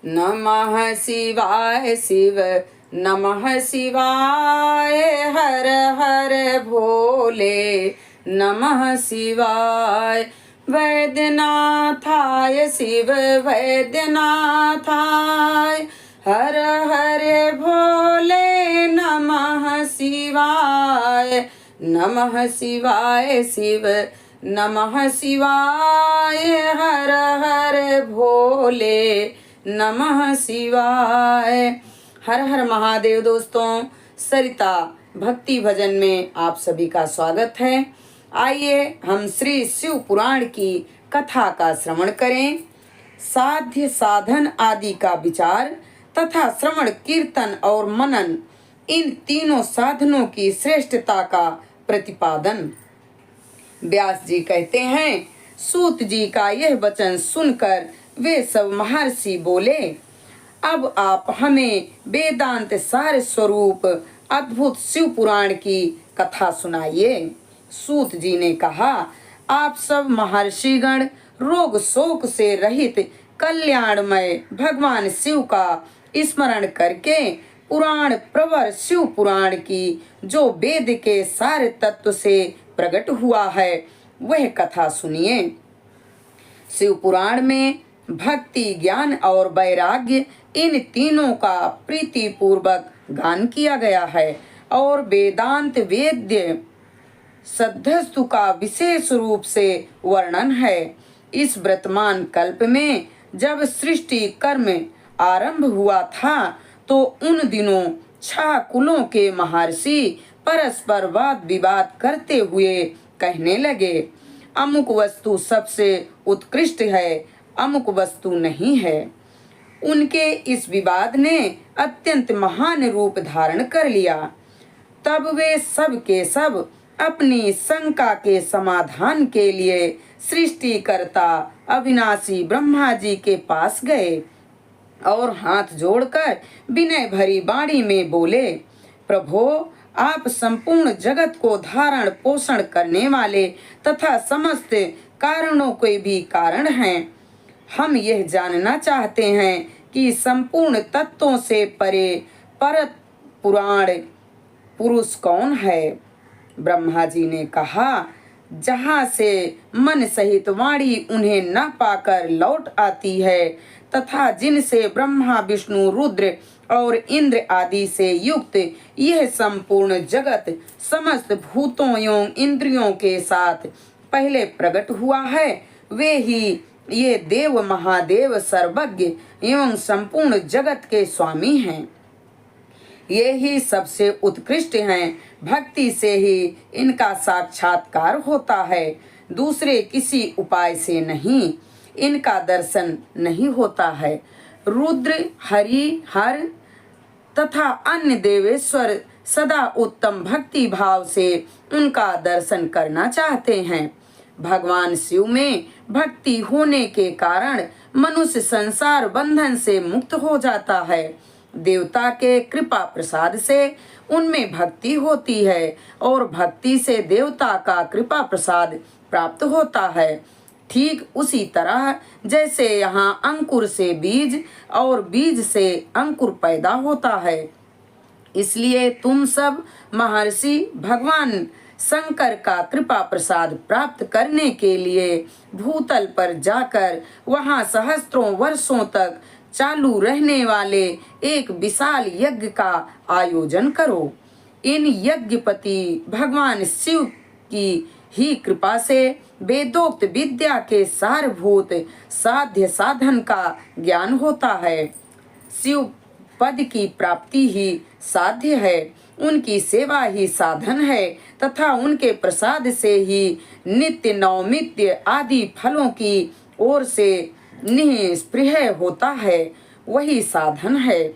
नमः शिवाय शिव नमः शिवाय, हर हर भोले नमः शिवाय। वैद्यनाथाय शिव वैद्यनाथाय, हर हर भोले नमः शिवाय। नमः शिवाय शिव नमः शिवाय, हर हर भोले नमः शिवाय। हर हर महादेव। दोस्तों, सरिता भक्ति भजन में आप सभी का स्वागत है। आइए हम श्री शिव पुराण की कथा का श्रवण करें। साध्य साधन आदि का विचार तथा श्रवण कीर्तन और मनन, इन तीनों साधनों की श्रेष्ठता का प्रतिपादन। व्यास जी कहते हैं, सूत जी का यह वचन सुनकर वे सब महर्षि बोले, अब आप हमें वेदांत सार स्वरूप अद्भुत शिव पुराण की कथा सुनाइए। सूत जी ने कहा, आप सब महर्षिगण रोग शोक से रहित कल्याणमय भगवान शिव का स्मरण करके पुराण प्रवर शिव पुराण की जो वेद के सारे तत्व से प्रकट हुआ है वह कथा सुनिए। शिव पुराण में भक्ति, ज्ञान और वैराग्य, इन तीनों का प्रीति पूर्वक गान किया गया है और वेदांत वेद्य सद्धस्तु का विशेष रूप से वर्णन है। इस वर्तमान कल्प में जब सृष्टि कर्म आरंभ हुआ था तो उन दिनों 6 कुलों के महर्षि परस्पर वाद विवाद करते हुए कहने लगे, अमुक वस्तु सबसे उत्कृष्ट है, अमुक वस्तु नहीं है। उनके इस विवाद ने अत्यंत महान रूप धारण कर लिया। तब वे सब के सब अपनी शंका के समाधान के लिए सृष्टिकर्ता अविनाशी ब्रह्मा जी के पास गए और हाथ जोड़कर विनय भरी वाणी में बोले, प्रभो, आप संपूर्ण जगत को धारण पोषण करने वाले तथा समस्त कारणों के भी कारण हैं। हम यह जानना चाहते हैं कि संपूर्ण तत्वों से परे परत पुराण पुरुष कौन है। ब्रह्मा जी ने कहा, जहाँ से मन सहित वाणी उन्हें न पाकर लौट आती है तथा जिनसे ब्रह्मा विष्णु रुद्र और इंद्र आदि से युक्त यह संपूर्ण जगत समस्त भूतों एवं इंद्रियों के साथ पहले प्रकट हुआ है, वे ही ये देव महादेव सर्वज्ञ एवं संपूर्ण जगत के स्वामी हैं। ये ही सबसे उत्कृष्ट हैं। भक्ति से ही इनका साक्षात्कार होता है, दूसरे किसी उपाय से नहीं। इनका दर्शन नहीं होता है। रुद्र, हरि, हर तथा अन्य देवेश्वर सदा उत्तम भक्ति भाव से उनका दर्शन करना चाहते हैं। भगवान शिव में भक्ति होने के कारण मनुष्य संसार बंधन से मुक्त हो जाता है। देवता के कृपा प्रसाद से उनमें भक्ति होती है और भक्ति से देवता का कृपा प्रसाद प्राप्त होता है। ठीक उसी तरह जैसे यहाँ अंकुर से बीज और बीज से अंकुर पैदा होता है, इसलिए तुम सब महर्षि भगवान शंकर का कृपा प्रसाद प्राप्त करने के लिए भूतल पर जाकर वहाँ सहस्त्रों वर्षों तक चालू रहने वाले एक विशाल यज्ञ का आयोजन करो। इन यज्ञपति भगवान शिव की ही कृपा से वेदोक्त विद्या के सारभूत साध्य साधन का ज्ञान होता है। शिव पद की प्राप्ति ही साध्य है, उनकी सेवा ही साधन है तथा उनके प्रसाद से ही नित्य नौमित्य आदि फलों की ओर से निःस्पृह होता है, वही साधन है।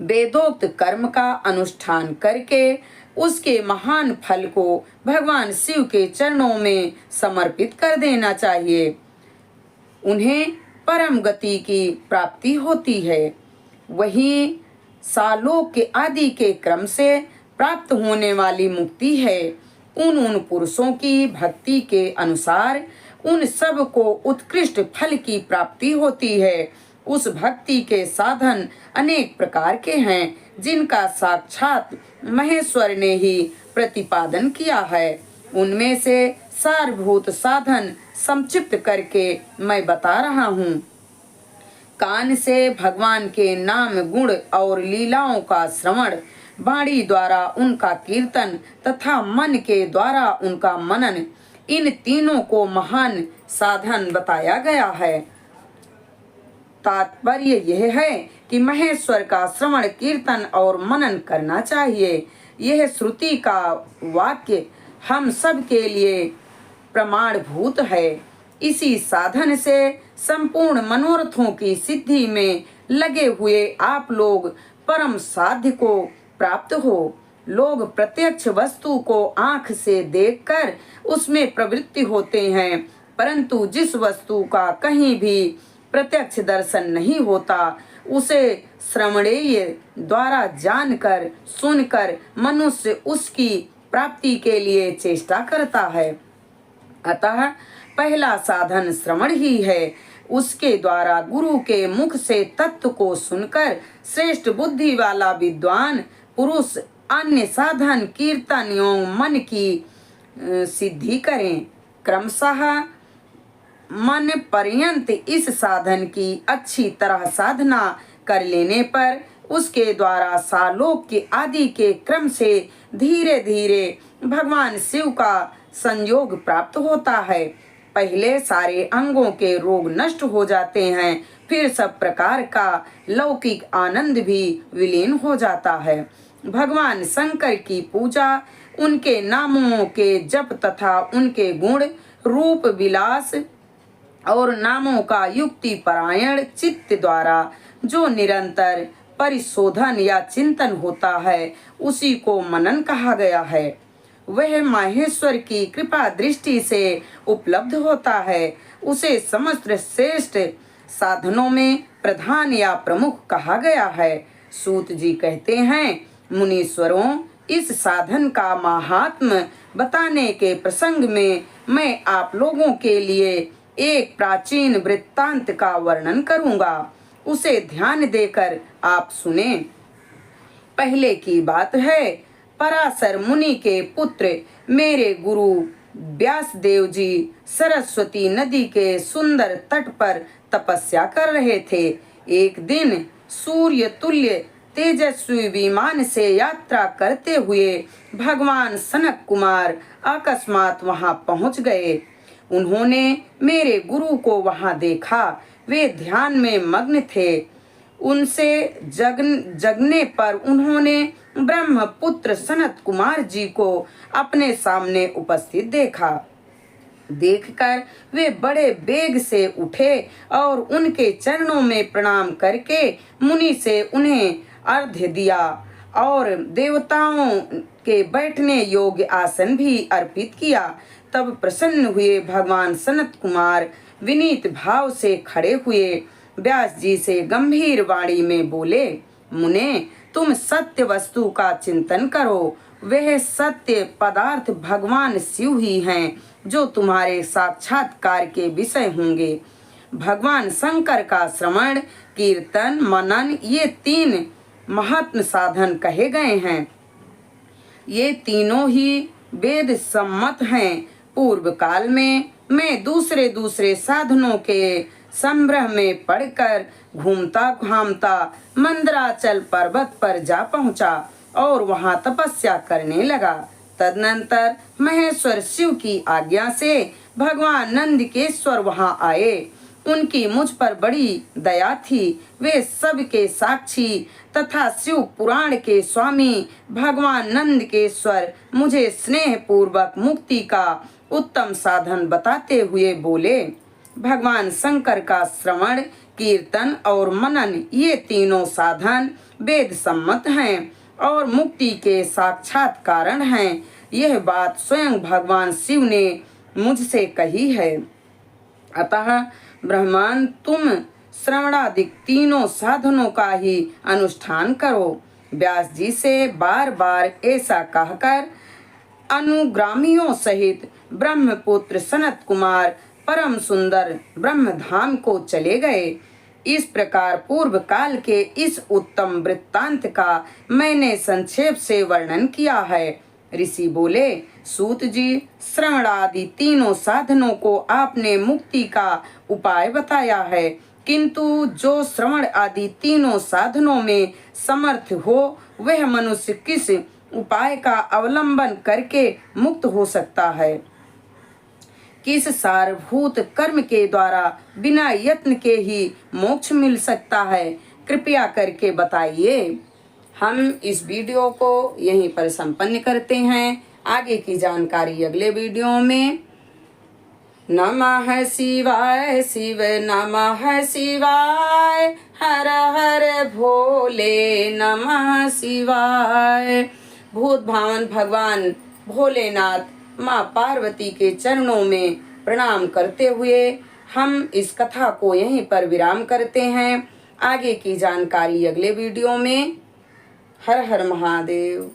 वेदोक्त कर्म का अनुष्ठान करके उसके महान फल को भगवान शिव के चरणों में समर्पित कर देना चाहिए। उन्हें परम गति की प्राप्ति होती है। वही सालोक के आदि के क्रम से प्राप्त होने वाली मुक्ति है। उन पुरुषों की भक्ति के अनुसार उन सब को उत्कृष्ट फल की प्राप्ति होती है। उस भक्ति के साधन अनेक प्रकार के हैं जिनका साक्षात महेश्वर ने ही प्रतिपादन किया है। उनमें से सारभूत साधन संक्षिप्त करके मैं बता रहा हूँ। कान से भगवान के नाम गुण और लीलाओं का श्रवण, वाणी द्वारा उनका कीर्तन तथा मन के द्वारा उनका मनन, इन तीनों को महान साधन बताया गया है। तात्पर्य यह है कि महेश्वर का श्रवण, कीर्तन और मनन करना चाहिए। यह श्रुति का वाक्य हम सब के लिए प्रमाणभूत है। इसी साधन से संपूर्ण मनोरथों की सिद्धि में लगे हुए आप लोग परम साध्य को प्राप्त हो। लोग प्रत्यक्ष वस्तु को आंख से देखकर उसमें प्रवृत्ति होते हैं, परंतु जिस वस्तु का कहीं भी प्रत्यक्ष दर्शन नहीं होता उसे श्रवणेय द्वारा जानकर सुनकर मनुष्य उसकी प्राप्ति के लिए चेष्टा करता है। अतः पहला साधन श्रवण ही है। उसके द्वारा गुरु के मुख से तत्व को सुनकर श्रेष्ठ बुद्धि वाला विद्वान पुरुष अन्य साधन कीर्तन एवं मन की सिद्धि करें। क्रमशः मन पर्यंत इस साधन की अच्छी तरह साधना कर लेने पर उसके द्वारा सालोक के आदि के क्रम से धीरे धीरे भगवान शिव का संयोग प्राप्त होता है। पहले सारे अंगों के रोग नष्ट हो जाते हैं, फिर सब प्रकार का लौकिक आनंद भी विलीन हो जाता है। भगवान शंकर की पूजा, उनके नामों के जप तथा उनके गुण रूप विलास और नामों का युक्ति परायण चित्त द्वारा जो निरंतर परिशोधन या चिंतन होता है उसी को मनन कहा गया है। वह माहेश्वर की कृपा दृष्टि से उपलब्ध होता है। उसे समस्त श्रेष्ठ साधनों में प्रधान या प्रमुख कहा गया है। सूत जी कहते हैं, मुनीश्वरों, इस साधन का महात्म्य बताने के प्रसंग में मैं आप लोगों के लिए एक प्राचीन वृत्तांत का वर्णन करूंगा। उसे ध्यान देकर आप सुने। पहले की बात है, पराशर मुनि के पुत्र मेरे गुरु व्यासदेव जी सरस्वती नदी के सुंदर तट पर तपस्या कर रहे थे। एक दिन सूर्य तुल्य तेजस्वी विमान से यात्रा करते हुए भगवान सनक कुमार अकस्मात वहां पहुंच गए। उन्होंने मेरे गुरु को वहां देखा। वे ध्यान में मग्न थे। उनसे जगने पर उन्होंने ब्रह्मपुत्र सनत कुमार जी को अपने सामने उपस्थित देखा। देखकर वे बड़े वेग से उठे और उनके चरणों में प्रणाम करके मुनि से उन्हें अर्घ्य दिया और देवताओं के बैठने योग्य आसन भी अर्पित किया। तब प्रसन्न हुए भगवान सनत कुमार विनीत भाव से खड़े हुए व्यास जी से गंभीर वाणी में बोले, मुने, तुम सत्य वस्तु का चिंतन करो। वह सत्य पदार्थ भगवान शिव ही हैं जो तुम्हारे साक्षात्कार के विषय होंगे। भगवान शंकर का श्रवण, कीर्तन, मनन, ये तीन महात्म साधन कहे गए हैं। ये तीनों ही वेद सम्मत हैं। पूर्व काल में मैं दूसरे साधनों के संभ्रम में पड़कर घूमता घामता मंदराचल पर्वत पर जा पहुंचा और वहां तपस्या करने लगा। तदनंतर महेश्वर शिव की आज्ञा से भगवान नंदिकेश्वर वहां आए। उनकी मुझ पर बड़ी दया थी। वे सब के साक्षी तथा शिव पुराण के स्वामी भगवान नंदिकेश्वर मुझे स्नेह पूर्वक मुक्ति का उत्तम साधन बताते हुए बोले, भगवान शंकर का श्रवण, कीर्तन और मनन, ये तीनों साधन वेद सम्मत हैं और मुक्ति के साक्षात कारण हैं। यह बात स्वयं भगवान शिव ने मुझसे कही है। अतः ब्रह्मांड, तुम श्रवणादिक तीनों साधनों का ही अनुष्ठान करो। व्यास जी से बार बार ऐसा कहकर अनुग्रामियों सहित ब्रह्मपुत्र सनत कुमार परम सुंदर ब्रह्मधाम को चले गए। इस प्रकार पूर्व काल के इस उत्तम वृत्तांत का मैंने संक्षेप से वर्णन किया है। ऋषि बोले, सूत जी, श्रवण आदि तीनों साधनों को आपने मुक्ति का उपाय बताया है, किंतु जो श्रवण आदि तीनों साधनों में समर्थ हो वह मनुष्य किस उपाय का अवलंबन करके मुक्त हो सकता है? किस सारभूत कर्म के द्वारा बिना यत्न के ही मोक्ष मिल सकता है? कृपया करके बताइए। हम इस वीडियो को यहीं पर संपन्न करते हैं। आगे की जानकारी अगले वीडियो में। नमः शिवाय शिव नमः शिवाय, हर हर भोले नमः शिवाय। भूत भावन भगवान भोलेनाथ माँ पार्वती के चरणों में प्रणाम करते हुए हम इस कथा को यहीं पर विराम करते हैं। आगे की जानकारी अगले वीडियो में। हर हर महादेव।